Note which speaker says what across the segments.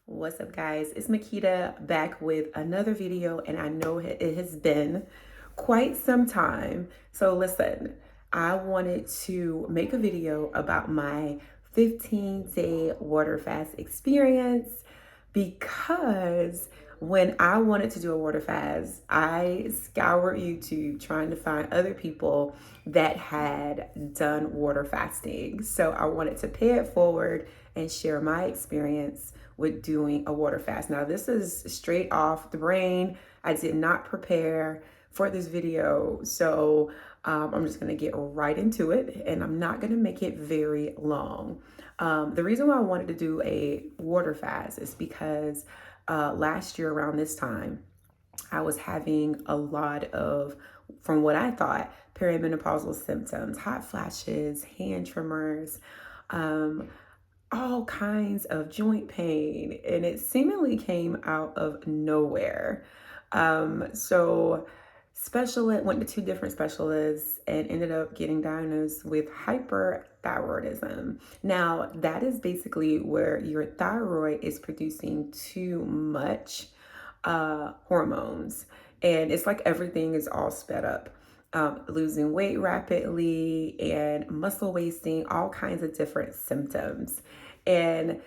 Speaker 1: What's up, guys? It's Makita back with another video, and I know it has been quite some time. So listen, I wanted to make a video about my 15-day water fast experience because when I wanted to do a water fast, I scoured YouTube trying to find other people that had done water fasting. So I wanted to pay it forward and share my experience with doing a water fast. Now, this is straight off the brain. I did not prepare for this video, so I'm just gonna get right into it, and I'm not gonna make it very long. The reason why I wanted to do a water fast is because last year around this time, I was having a lot of, from what I thought, perimenopausal symptoms, hot flashes, hand tremors, all kinds of joint pain, and it seemingly came out of nowhere. So specialist went to two different specialists and ended up getting diagnosed with hyperthyroidism. Now, that is basically where your thyroid is producing too much hormones, and it's like everything is all sped up. Losing weight rapidly and muscle wasting, all kinds of different symptoms. And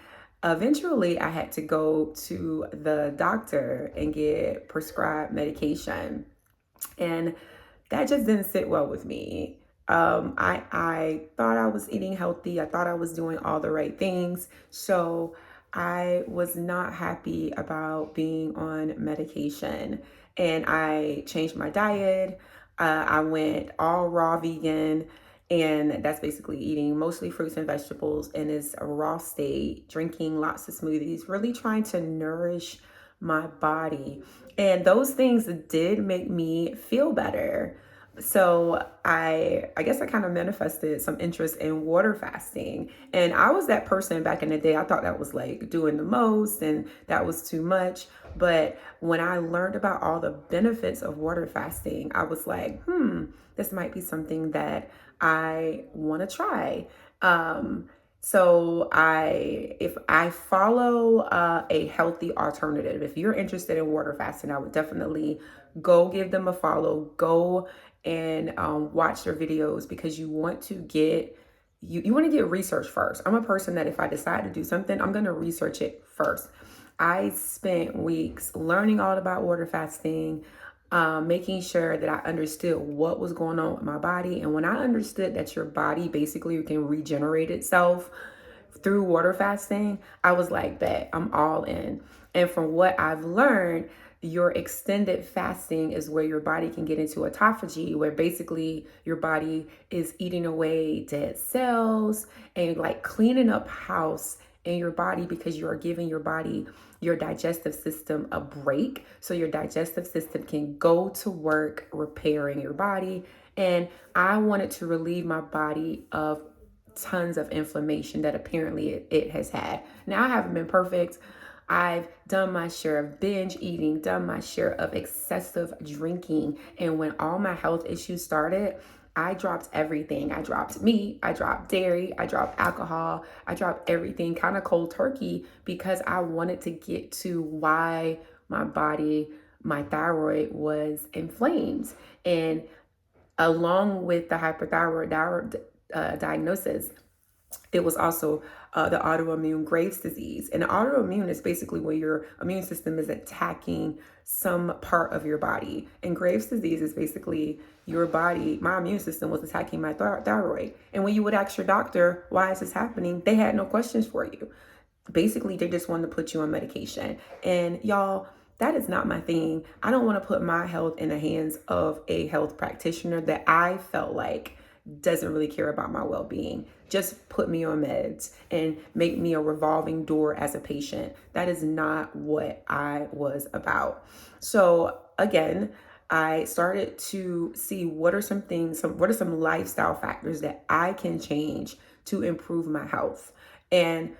Speaker 1: eventually, I had to go to the doctor and get prescribed medication. And that just didn't sit well with me. I thought I was eating healthy. I thought I was doing all the right things. So I was not happy about being on medication. And I changed my diet. I went all raw vegan. And that's basically eating mostly fruits and vegetables in its raw state, drinking lots of smoothies, really trying to nourish my body. And those things did make me feel better. So I guess I kind of manifested some interest in water fasting. And I was that person back in the day. I thought that was like doing the most and that was too much. But when I learned about all the benefits of water fasting, I was like, this might be something that I want to try. If I follow a healthy alternative, if you're interested in water fasting, I would definitely go give them a follow. Go and watch their videos because you want to get research first. I'm a person that if I decide to do something, I'm going to research it first. I spent weeks learning all about water fasting, making sure that I understood what was going on with my body. And when I understood that your body basically can regenerate itself through water fasting, I was like, bet, I'm all in. And from what I've learned, your extended fasting is where your body can get into autophagy, where basically your body is eating away dead cells and like cleaning up house in your body because you are giving your body, your digestive system, a break so your digestive system can go to work repairing your body. And I wanted to relieve my body of tons of inflammation that apparently it has had. Now, I haven't been perfect. I've done my share of binge eating, done my share of excessive drinking. And when all my health issues started, I dropped everything. I dropped meat, I dropped dairy, I dropped alcohol, I dropped everything kind of cold turkey because I wanted to get to why my body, my thyroid was inflamed. And along with the hyperthyroid diagnosis, it was also the autoimmune Graves' disease. And autoimmune is basically where your immune system is attacking some part of your body. And Graves' disease is basically your body. My immune system was attacking my thyroid. And when you would ask your doctor, why is this happening? They had no questions for you. Basically, they just wanted to put you on medication. And y'all, that is not my thing. I don't want to put my health in the hands of a health practitioner that I felt like doesn't really care about my well-being. Just put me on meds and make me a revolving door as a patient. That is not what I was about. So again, I started to see what are some lifestyle factors that I can change to improve my health. And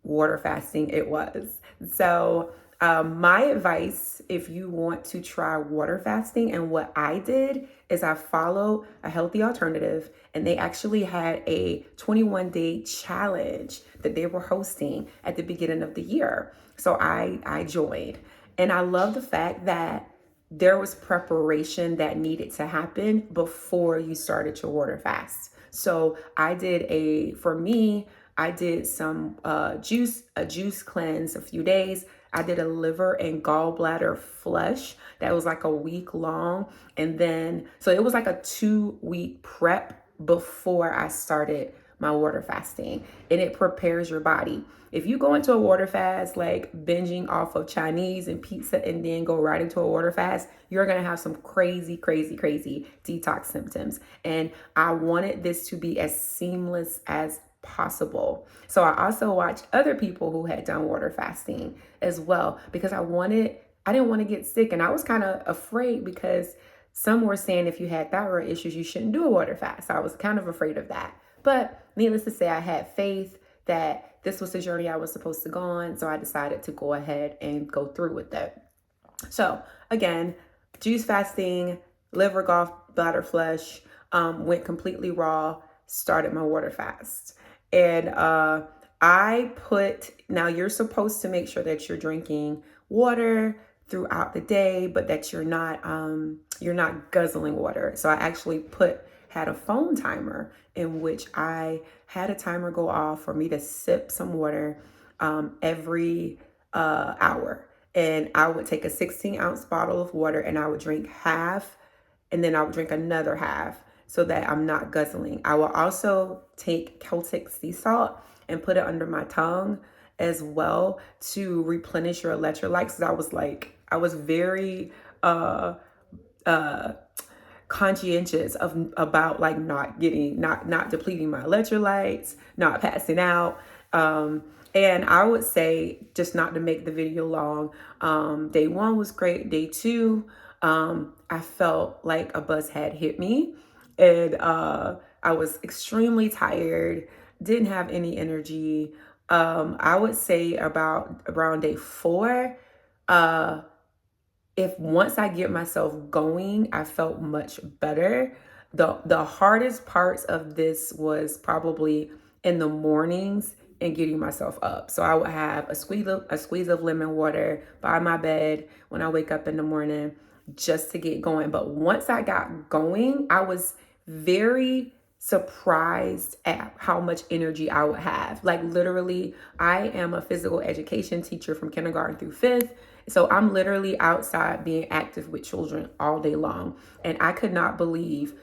Speaker 1: water fasting it was. So My advice, if you want to try water fasting, and what I did is I followed a healthy alternative, and they actually had a 21-day challenge that they were hosting at the beginning of the year. So I joined, and I love the fact that there was preparation that needed to happen before you started your water fast. So for me, I did some a juice cleanse a few days. I did a liver and gallbladder flush that was like a week long. And then, so it was like a 2-week prep before I started my water fasting, and it prepares your body. If you go into a water fast, like binging off of Chinese and pizza, and then go right into a water fast, you're going to have some crazy, crazy, crazy detox symptoms. And I wanted this to be as seamless as possible. So I also watched other people who had done water fasting as well, because I didn't want to get sick. And I was kind of afraid, because some were saying if you had thyroid issues, you shouldn't do a water fast. I was kind of afraid of that. But needless to say, I had faith that this was the journey I was supposed to go on. So I decided to go ahead and go through with it. So again, juice fasting, liver, gallbladder flush, went completely raw, started my water fast. And now you're supposed to make sure that you're drinking water throughout the day, but that you're not guzzling water. So I actually had a phone timer in which I had a timer go off for me to sip some water every hour. And I would take a 16-ounce bottle of water, and I would drink half, and then I would drink another half, so that I'm not guzzling. I will also take Celtic sea salt and put it under my tongue as well to replenish your electrolytes. So I was very conscientious about like not depleting my electrolytes, not passing out. And I would say, just not to make the video long, day 1 was great. Day 2, I felt like a buzz had hit me, and I was extremely tired, didn't have any energy. I would say around day 4, if once I get myself going, I felt much better. The hardest parts of this was probably in the mornings and getting myself up. So I would have a squeeze of lemon water by my bed when I wake up in the morning, just to get going. But once I got going, I was very surprised at how much energy I would have. Like, literally, I am a physical education teacher from kindergarten through 5th. So I'm literally outside being active with children all day long. And I could not believe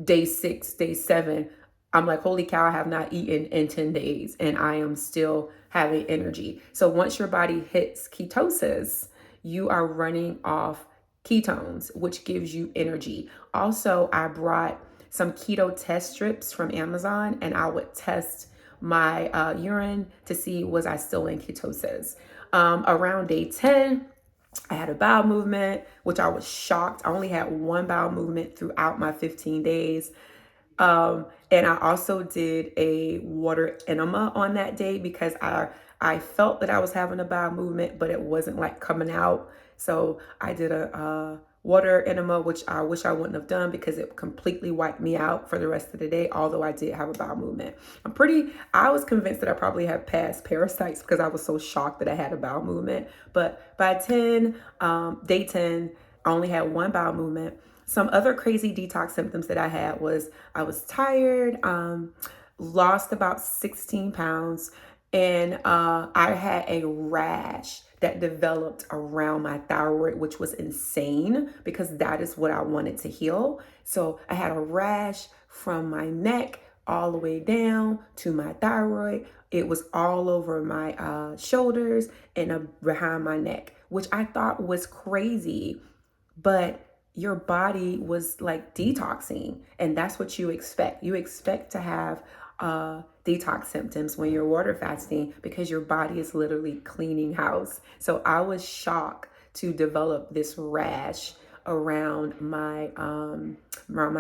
Speaker 1: day 6, day 7, I'm like, holy cow, I have not eaten in 10 days and I am still having energy. So once your body hits ketosis, you are running off ketones, which gives you energy. Also, I brought some keto test strips from Amazon, and I would test my urine to see, was I still in ketosis. Around day 10, I had a bowel movement, which I was shocked. I only had one bowel movement throughout my 15 days. And I also did a water enema on that day, because I felt that I was having a bowel movement, but it wasn't like coming out. So I did a water enema, which I wish I wouldn't have done, because it completely wiped me out for the rest of the day, although I did have a bowel movement. I was convinced that I probably had past parasites, because I was so shocked that I had a bowel movement. But by day 10, I only had one bowel movement. Some other crazy detox symptoms that I had was I was tired, lost about 16 pounds, and I had a rash that developed around my thyroid, which was insane, because that is what I wanted to heal. So I had a rash from my neck all the way down to my thyroid. It was all over my shoulders and behind my neck, which I thought was crazy. But your body was like detoxing, and that's what you expect. You expect to have detox symptoms when you're water fasting, because your body is literally cleaning house. So I was shocked to develop this rash around my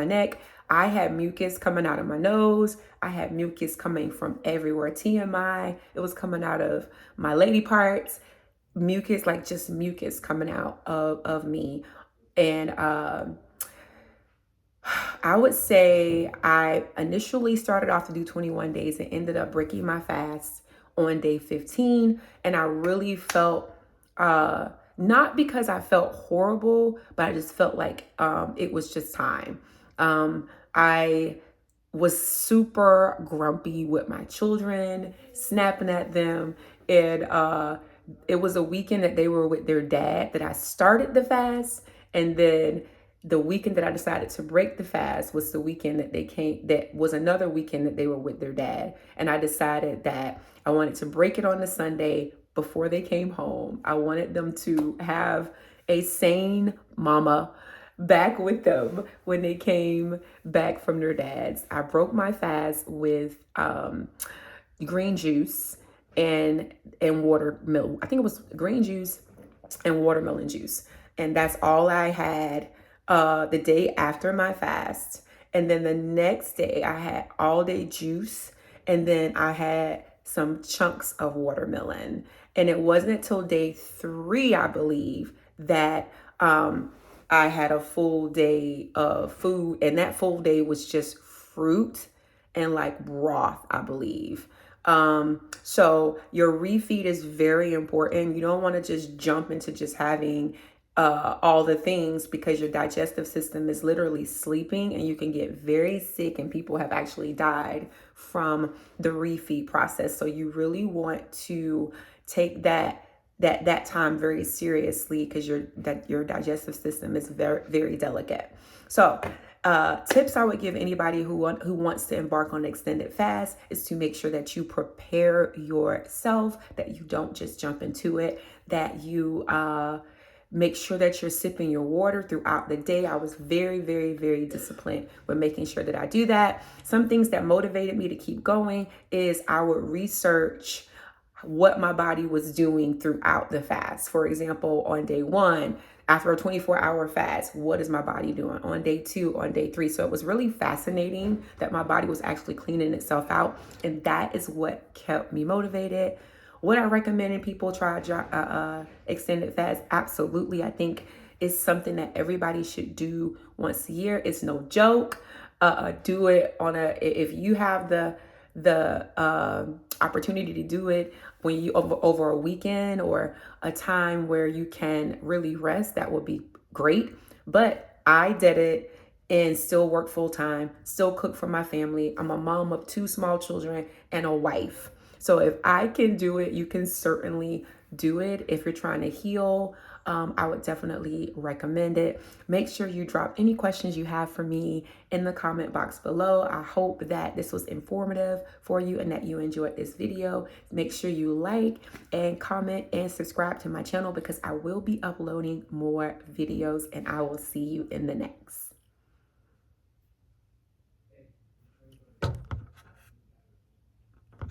Speaker 1: neck. I had mucus coming out of my nose. I had mucus coming from everywhere. TMI, it was coming out of my lady parts. mucus, like just mucus coming out of me. And I would say I initially started off to do 21 days and ended up breaking my fast on day 15. And I really felt, not because I felt horrible, but I just felt like it was just time. I was super grumpy with my children, snapping at them. And it was a weekend that they were with their dad that I started the fast. And then the weekend that I decided to break the fast was the weekend that they came, that was another weekend that they were with their dad. And I decided that I wanted to break it on the Sunday before they came home. I wanted them to have a sane mama back with them when they came back from their dads. I broke my fast with green juice and watermelon. I think it was green juice and watermelon juice. And that's all I had the day after my fast. And then the next day I had all day juice, and then I had some chunks of watermelon. And it wasn't until day 3, I believe, that I had a full day of food, and that full day was just fruit and like broth, I believe. So your refeed is very important. You don't want to just jump into just having all the things, because your digestive system is literally sleeping and you can get very sick, and people have actually died from the refeed process. So you really want to take that time very seriously, because your digestive system is very, very delicate. So tips I would give anybody who wants to embark on an extended fast is to make sure that you prepare yourself, that you don't just jump into it, that you make sure that you're sipping your water throughout the day. I was very, very, very disciplined with making sure that I do that. Some things that motivated me to keep going is I would research what my body was doing throughout the fast. For example, on day 1, after a 24-hour fast, what is my body doing? On day 2, on day 3. So it was really fascinating that my body was actually cleaning itself out. And that is what kept me motivated. Would I recommend people try extended fast? Absolutely. I think it's something that everybody should do once a year. It's no joke. Do it on if you have the opportunity to do it when you over a weekend or a time where you can really rest, that would be great. But I did it and still work full time, still cook for my family. I'm a mom of 2 small children and a wife. So if I can do it, you can certainly do it. If you're trying to heal, I would definitely recommend it. Make sure you drop any questions you have for me in the comment box below. I hope that this was informative for you and that you enjoyed this video. Make sure you like and comment and subscribe to my channel, because I will be uploading more videos, and I will see you in the next.